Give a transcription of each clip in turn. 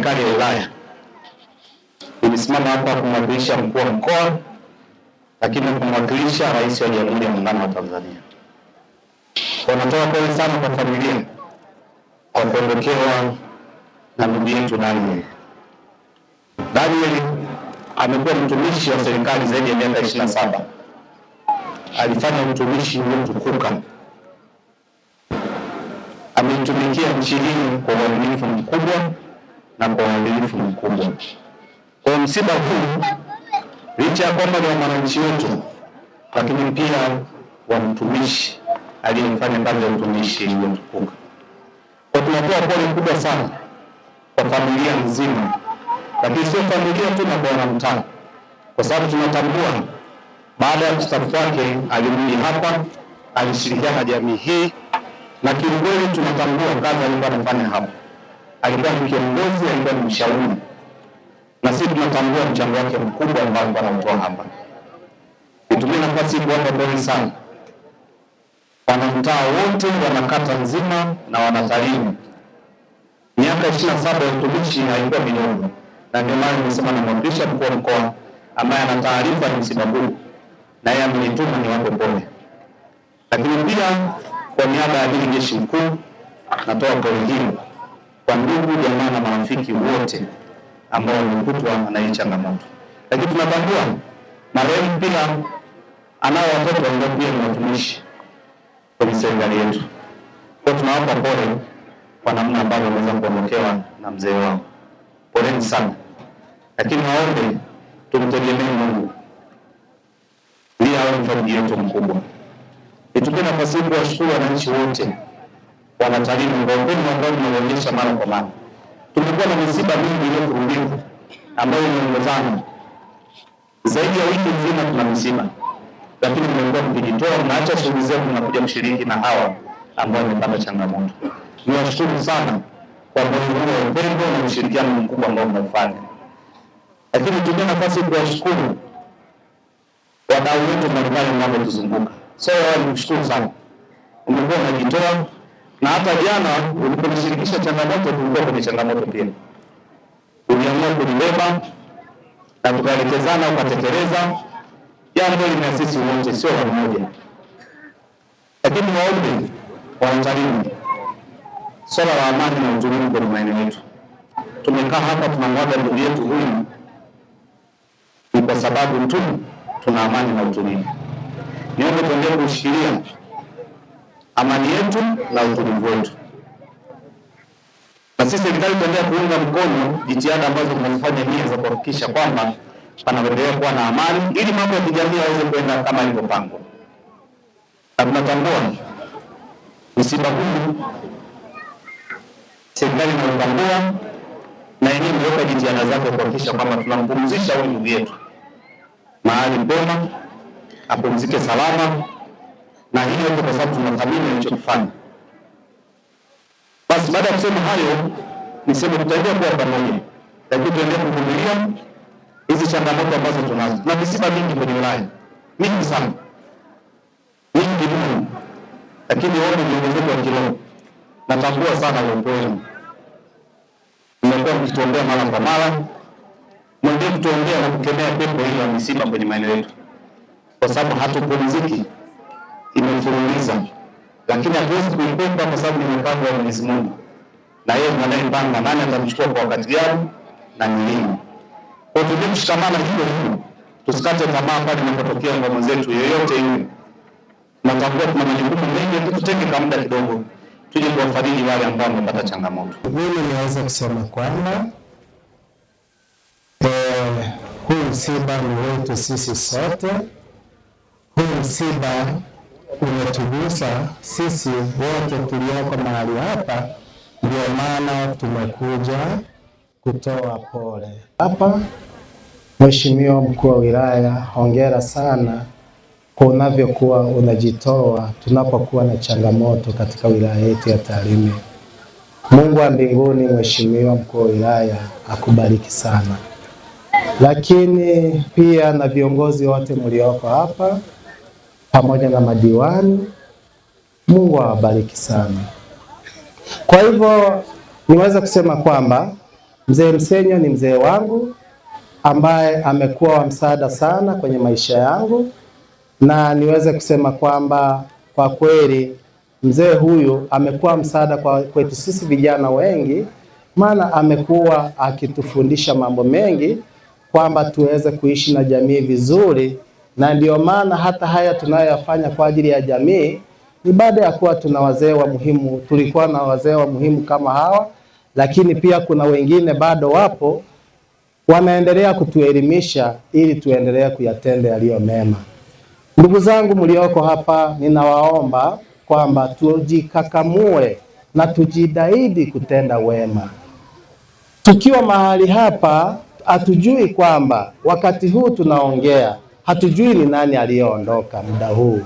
serikali ya wilaya. Nimesimama hapa kumwakilisha mkuu wa mkoa, lakini kumwakilisha Rais wa Jamhuri ya Muungano wa Tanzania. Wanatoa pole sana kwa familia kwa kuondokewa na ndugu yetu Daniel. Daniel amekuwa mtumishi wa serikali zaidi ya miaka 27. Alifanya utumishi uliotukuka. Ameitumikia nchi hii kwa uaminifu mkubwa na kwa uadilifu mkubwa. Kwa msiba huu, licha ya kwamba ni wa mwananchi wetu, lakini pia wa mtumishi aliyefanya kazi ya utumishi iliyotukuka. Kwa tunatoa pole kubwa sana kwa familia nzima, lakini sio familia tu na bwana mtaa, kwa sababu tunatambua baada ya kustaafu kwake alirudi hapa, alishirikiana na jamii hii, na kiukweli tunatambua kazi alikuwa anafanya hapa. Alikuwa ni kiongozi, alikuwa ni mshauri, na sisi tunatambua mchango wake mkubwa ambao alikuwa anatoa hapa. Nitumie nafasi kuwapa pole sana wanamtaa wote, wanakata nzima na wanatalimu. Miaka 27 ya utumishi haikuwa midogo, na ndio maana nimesema namwakilisha mkuu wa mkoa ambaye ana taarifa ya msiba huu, na yeye amenituma niwape pole. Lakini pia kwa niaba ya Amiri Jeshi Mkuu natoa pole hili kwa ndugu jamaa na marafiki wote ambao wamekutwa na hii changamoto. Lakini tunatambua marehemu pia anao watoto ambao pia ni watumishi kwenye serikali yetu. Kwa tunawapa pole kwa namna ambavyo wameweza kuondokewa na mzee wao. Poleni sana. Lakini waombe tumtegemee Mungu. Ndiye awe mfariji wetu mkubwa. Nitumie nafasi hii kuwashukuru wananchi wote wanatalimu kwa upendo ambao mnaonyesha mara kwa mara. Tumekuwa na misiba mingi iliyofuruliwa ambayo imeongozana. Zaidi ya wiki nzima tuna misiba. Lakini mmekuwa mkijitoa, mnaacha shughuli zenu mnakuja mshiriki na hawa ambao wamepata changamoto. Niwashukuru sana kwa moyo wa upendo na ushirikiano mkubwa ambao mnafanya. Lakini tumia nafasi kuwashukuru wadau wetu mbalimbali wanaotuzunguka. Nimshukuru sana. Umekuwa unajitoa, na hata jana uliponishirikisha changamoto tulikuwa kwenye changamoto pia. Uliamua kunibeba na tukaelekezana ukatekeleza. Jambo hili na sisi wote sio mmoja. Lakini waombe wanatalimu swala la amani na utulivu kwenye maeneo yetu. Tumekaa hapa tunamwaga ndugu yetu huyu ni kwa sababu tu tuna amani na utulivu. Niombe tuendelee kushikilia amani yetu na utulivu wetu. Na sisi serikali tuendelee kuunga mkono jitihada ambazo tunazifanya nia za kuhakikisha kwamba panaendelea kuwa na amani ili mambo ya kijamii yaweze kwenda kama ilivyopangwa. Na tunatambua msiba huu serikali inatambua na yenyewe imeweka jitihada zake kuhakikisha kwamba tunampumzisha huyu ndugu yetu mahali pema, apumzike salama, na hiyo kwa sababu tunathamini alichokifanya. Basi baada ya kusema hayo, niseme tutaendelea kuwa pamoja, lakini tuendelee kuvumilia hizi changamoto ambazo tunazo. Na misiba mingi kwenye wilaya, mingi sana, mingi mno, lakini wote viongozi wa kiroho natambua sana uongozi wenu. Mmekuwa mkituombea mara kwa mara, mwendee kutuombea na kukemea pepo hili la misiba kwenye maeneo yetu, kwa sababu hatupumziki, imefululiza. Lakini hatuwezi kuipenda kwa sababu ni mpango wa Mwenyezi Mungu, na yeye ndiye anayepanga nani atamchukua kwa wakati gani na ni lini. Kwa hiyo tushikamane hivyo, tusikate tamaa pale inapotokea ngoma zetu yoyote yule. Natambua tuna majukumu mengi, tutenge kama muda kidogo tuje kuwafariji wale ambao wamepata changamoto. Mimi naweza kusema kwamba huu msiba ni wetu sisi sote. Huu msiba umetugusa sisi wote tulioko mahali hapa, ndio maana tumekuja kutoa pole hapa. Mheshimiwa Mkuu wa Wilaya, hongera sana kwa unavyokuwa unajitoa tunapokuwa na changamoto katika wilaya yetu ya Tarime. Mungu wa mbinguni, Mheshimiwa Mkuu wa Wilaya, akubariki sana. Lakini pia na viongozi wote mlioko hapa pamoja na madiwani, Mungu awabariki sana. Kwa hivyo niweza kusema kwamba Mzee Msenyo ni mzee wangu ambaye amekuwa wa msaada sana kwenye maisha yangu, na niweze kusema kwamba kwa kweli mzee huyu amekuwa msaada kwetu sisi vijana wengi, maana amekuwa akitufundisha mambo mengi kwamba tuweze kuishi na jamii vizuri, na ndio maana hata haya tunayoyafanya kwa ajili ya jamii ni baada ya kuwa tuna wazee wa muhimu. Tulikuwa na wazee wa muhimu kama hawa, lakini pia kuna wengine bado wapo wanaendelea kutuelimisha ili tuendelee kuyatenda yaliyo mema. Ndugu zangu mlioko hapa, ninawaomba kwamba tujikakamue na tujitahidi kutenda wema. Tukiwa mahali hapa, hatujui kwamba wakati huu tunaongea, hatujui ni nani aliyeondoka muda huu,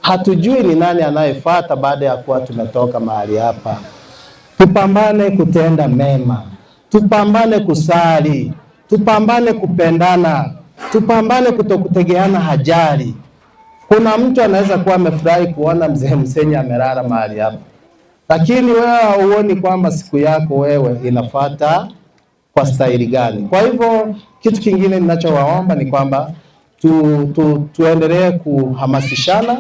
hatujui ni nani anayefuata baada ya kuwa tumetoka mahali hapa. Tupambane kutenda mema, tupambane kusali, tupambane kupendana, tupambane kutokutegeana hajari. Kuna mtu anaweza kuwa amefurahi kuona mzee Msenyo amelala mahali hapa, lakini wewe hauoni kwamba siku yako wewe inafuata kwa staili gani. Kwa hivyo kitu kingine ninachowaomba ni kwamba tuendelee kuhamasishana,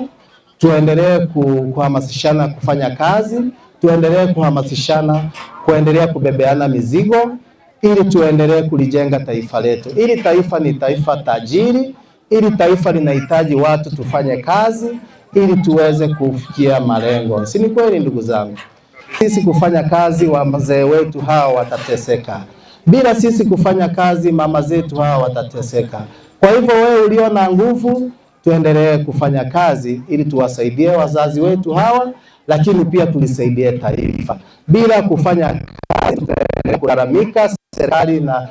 tuendelee kuhamasishana kufanya kazi, tuendelee kuhamasishana kuendelea kubebeana mizigo, ili tuendelee kulijenga taifa letu. Ili taifa ni taifa tajiri, ili taifa linahitaji watu tufanye kazi ili tuweze kufikia malengo. Si ni kweli ndugu zangu? Sisi kufanya kazi, wazee wetu hawa watateseka. Bila sisi kufanya kazi, mama zetu hawa watateseka. Kwa hivyo wewe ulio na nguvu, tuendelee kufanya kazi ili tuwasaidie wazazi wetu hawa, lakini pia tulisaidie taifa. Bila kufanya kazi, kulalamika serikali na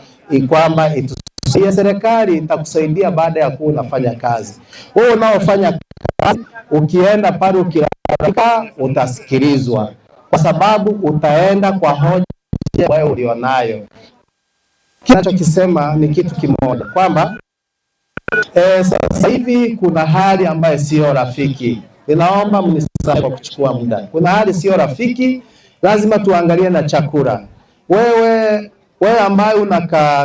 kwamba itusaidie. Serikali itakusaidia baada ya kuwa unafanya kazi. Wewe unaofanya kazi, ukienda pale ukilalamika, utasikilizwa, kwa sababu utaenda kwa hoja wewe ulionayo. Kinachokisema ni kitu kimoja, kwamba sasa hivi kuna hali ambayo sio rafiki. Ninaomba mnisaidie kwa kuchukua muda. Kuna hali sio rafiki, lazima tuangalie na chakula. Wewe ambaye una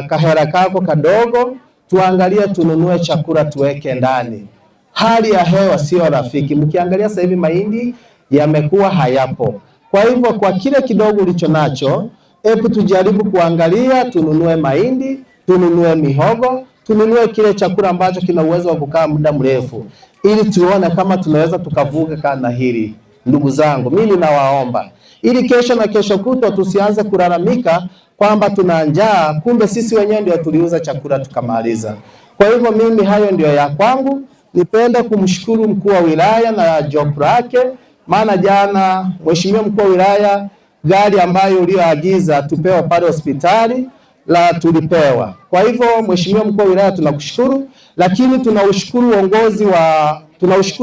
kahera kako kadogo, tuangalie tununue chakula tuweke ndani. Hali ya hewa sio rafiki. Mkiangalia sasa hivi mahindi yamekuwa hayapo. Kwa hivyo kwa kile kidogo ulicho nacho, hebu tujaribu kuangalia tununue mahindi, tununue mihogo, tununue kile chakula ambacho kina uwezo wa kukaa muda mrefu, ili tuone kama tunaweza tukavuka kana hili. Ndugu zangu, mimi ninawaomba ili kesho na kesho kutwa tusianze kulalamika kwamba tuna njaa, kumbe sisi wenyewe ndio tuliuza chakula tukamaliza. Kwa hivyo mimi hayo ndio ya kwangu. Nipenda kumshukuru mkuu wa wilaya na jopo lake, maana jana mheshimiwa mkuu wa wilaya gari ambayo ulioagiza tupewa pale hospitali la tulipewa. Kwa hivyo mheshimiwa mkuu wa wilaya tunakushukuru, lakini tunaushukuru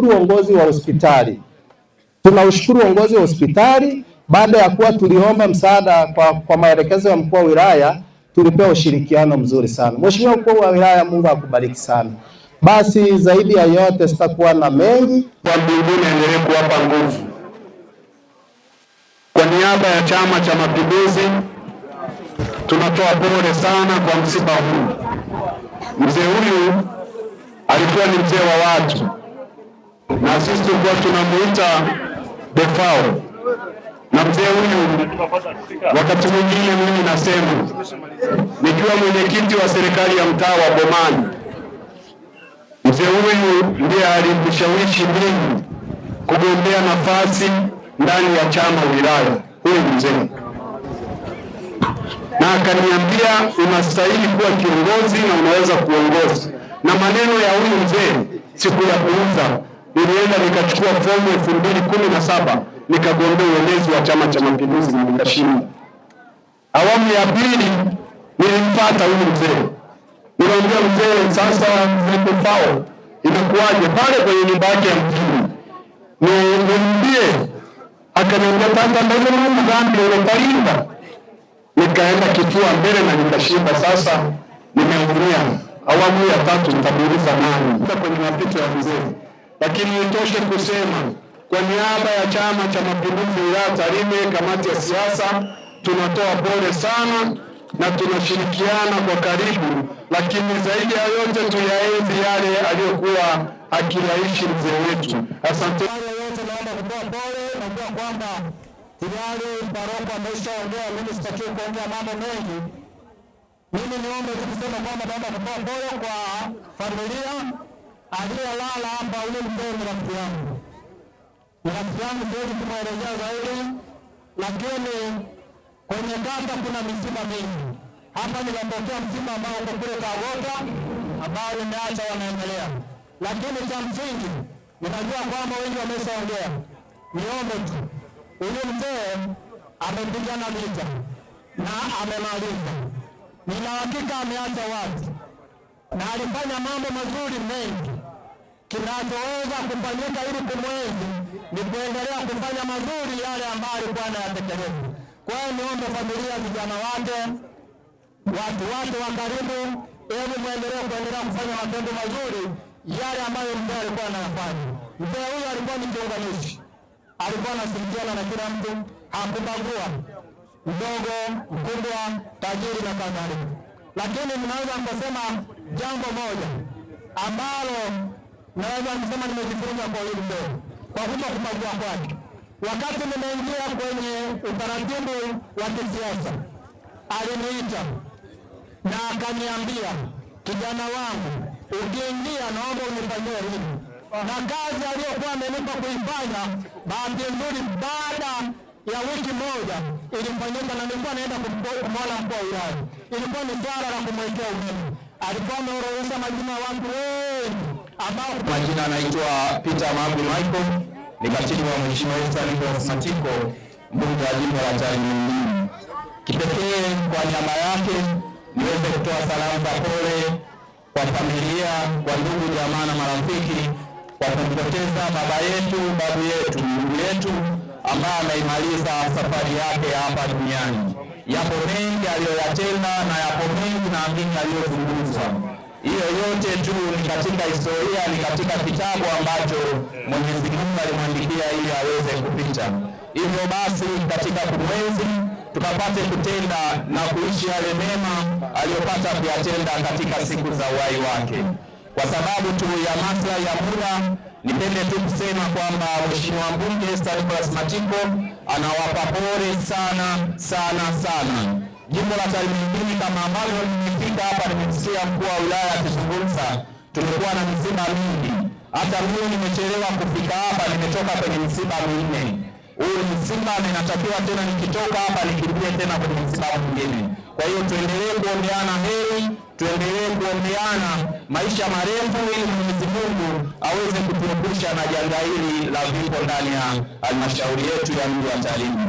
uongozi wa hospitali. Tunaushukuru uongozi wa hospitali, baada ya kuwa tuliomba msaada kwa maelekezo ya mkuu wa wilaya, tulipewa ushirikiano mzuri sana. Mheshimiwa mkuu wa wilaya, Mungu akubariki sana. Basi zaidi ya yote sitakuwa na mengi. Kwa mbinguni endelee kuwapa nguvu. Kwa niaba ya Chama cha Mapinduzi tunatoa pole sana kwa msiba huu. Mzee huyu alikuwa ni mzee wa watu, na sisi tulikuwa tunamuita Defao. Na mzee huyu wakati mwingine mimi nasema, nikiwa mwenyekiti wa serikali ya mtaa wa Bomani, mzee huyu ndiye alimshawishi mimi kugombea nafasi ndani ya chama wilaya. Huyu mzee na akaniambia unastahili kuwa kiongozi na unaweza kuongoza. Na maneno ya huyu mzee sikuyapuuza. Nilienda nikachukua fomu 2017 nikagombea uongozi wa Chama cha Mapinduzi na nikashinda. Awamu ya pili nilimfuata huyu mzee. Nilimwambia mzee, sasa Defao inakuwaje pale kwenye nyumba yake ya mjini? Niambie. Akaniambia tata mbona Mungu dhambi unatalinda. Nikaenda kifua mbele na nikashinda. Sasa nimehudhuria awamu ya tatu, nitamuuliza nani kwenye mapito ya mzee. Lakini itoshe kusema kwa niaba ya Chama cha Mapinduzi wilaya Tarime, kamati ya siasa, tunatoa pole sana na tunashirikiana kwa karibu, lakini zaidi ya yote tuyaenzi yale aliyokuwa akiyaishi mzee wetu. Asante yote. Naomba kutoa pole na kujua kwamba tayari paroko ameshaongea, mimi sitakiwi kuongea mambo mengi. Mimi niombe tu kusema kwamba naomba kutoa pole kwa familia aliyelala hapa. Ule mzee ni rafiki yangu, siwezi kumwelezea zaidi, lakini kwenye kata kuna misiba mingi. Hapa ninapokea msiba ambao uko kule Kagota ambao nimeacha wanaendelea, lakini cha msingi ninajua kwamba wengi wameshaongea. Niombe tu, huyu mzee amepigana vita na amemaliza. Nina hakika ameacha watu na alifanya mambo mazuri mengi. Kinachoweza kufanyika ili kumwenzi ni kuendelea kufanya mazuri yale ambayo alikuwa anayatekeleza. Kwa hiyo niombe familia, vijana wake, watu wake wa karibu, hebu muendelee kufanya matendo mazuri yale ambayo mzee alikuwa anayafanya. Mzee huyu alikuwa ni kiunganishi, alikuwa anashirikiana na kila mtu, hakubagua mdogo, mkubwa, tajiri na kadhalika. Lakini ninaweza kusema jambo moja ambalo naweza kusema nimejifunza kwa huyu mzee, kwa kubagua kwake. Wakati nimeingia kwenye utaratibu wa kisiasa, aliniita na akaniambia, kijana wangu, ukiingia naomba unifanyie hivi. Na kazi aliyokuwa amenipa kuifanya, bahati nzuri baada ya wiki moja ilifanyika, na nilikuwa naenda kumwona mkuu wa wilaya. Ilikuwa ni swala la kumwekea umeme. Alikuwa ameorodhesha majina ya watu wengi ambao majina anaitwa Peter Magu Michael, ni katibu wa Mheshimiwa Nicholas Matiko, mbunge wa jimbo la Tarime mjini. Kipekee kwa niaba yake niweze kutoa salamu za pole kwa familia, kwa ndugu, jamaa na marafiki kwa kumpoteza baba yetu, babu yetu, ndugu yetu ambaye ameimaliza safari yake hapa duniani. Yapo mengi aliyoyatenda na yapo mengi na mengi aliyozungumzwa. Hiyo yote tu ni katika historia, ni katika kitabu ambacho Mwenyezi Mungu alimwandikia ili aweze kupita. Hivyo basi katika kumwenzi tukapate kutenda na kuishi yale mema aliyopata kuyatenda katika siku za uhai wake. Kwa sababu tu ya maslahi ya muda, nipende tu kusema kwamba Mheshimiwa mbunge Nicholas Matiko anawapa pole sana sana sana. Jimbo la Tarime mjini, kama ambavyo nimefika hapa nimesikia mkuu wa wilaya akizungumza, tumekuwa na misiba mingi. Hata mimi nimechelewa kufika hapa, nimetoka kwenye misiba minne. Huyu msiba ninatakiwa tena nikitoka hapa nikimbie tena kwenye msiba mwingine. Kwa hiyo tuendelee kuombeana heri, tuendelee kuombeana maisha marefu ili Mwenyezi Mungu aweze kutuepusha na janga hili la vifo ndani ya halmashauri yetu ya mji wa Tarime.